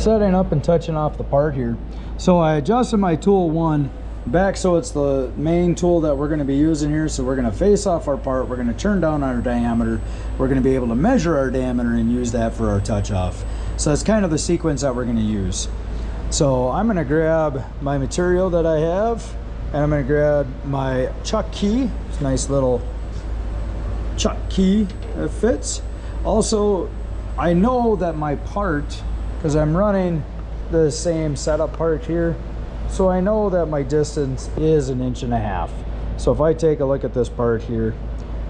setting up and touching off the part here. So I adjusted my tool 1 back so it's the main tool that we're going to be using here. So we're going to face off our part, we're going to turn down our diameter, we're going to be able to measure our diameter and use that for our touch off. So that's kind of the sequence that we're going to use. So I'm going to grab my material that I have, and I'm going to grab my chuck key. It's a nice little chuck key that fits. Also, I know that my part, because I'm running the same setup part here, so I know that my distance is 1.5 inches. So if I take a look at this part here,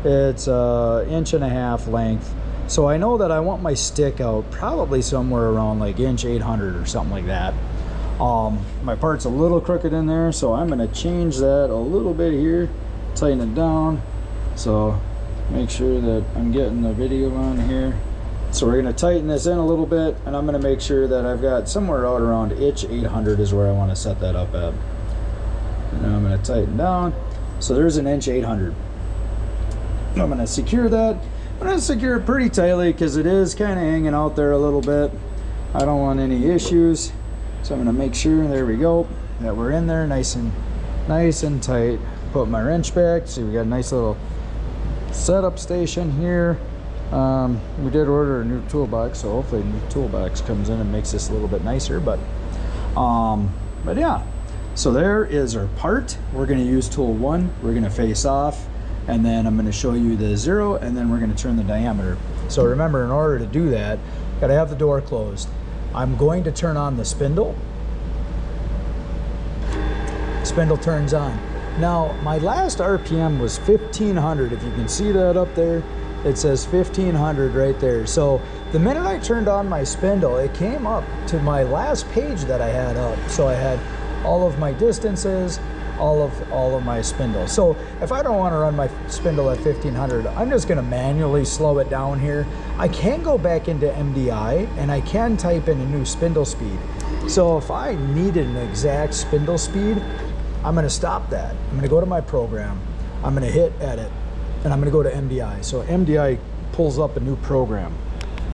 it's 1.5 inches length. So I know that I want my stick out probably somewhere around like 1.8 or something like that. My part's a little crooked in there, so I'm going to change that a little bit here, tighten it down. So make sure that I'm getting the video on here. So we're going to tighten this in a little bit, and I'm going to make sure that I've got somewhere out around 1.8 is where I want to set that up at. And now I'm going to tighten down. So there's 1.8 inches. I'm going to secure that. I'm going to secure it pretty tightly because it is kind of hanging out there a little bit. I don't want any issues. So I'm going to make sure, there we go, that we're in there nice and tight. Put my wrench back. See, we got a nice little setup station here. We did order a new toolbox, so hopefully a new toolbox comes in and makes this a little bit nicer. But yeah, so there is our part. We're going to use tool 1. We're going to face off, and then I'm going to show you the 0, and then we're going to turn the diameter. So remember, in order to do that, got to have the door closed. I'm going to turn on the spindle. Spindle turns on. Now, my last RPM was 1500. If you can see that up there, it says 1500 right there. So the minute I turned on my spindle, it came up to my last page that I had up. So I had all of my distances, all of my spindle. So if I don't want to run my spindle at 1500, I'm just going to manually slow it down here. I can go back into MDI and I can type in a new spindle speed. So if I needed an exact spindle speed, I'm going to stop that. I'm going to go to my program. I'm going to hit edit, and I'm going to go to MDI. So MDI pulls up a new program.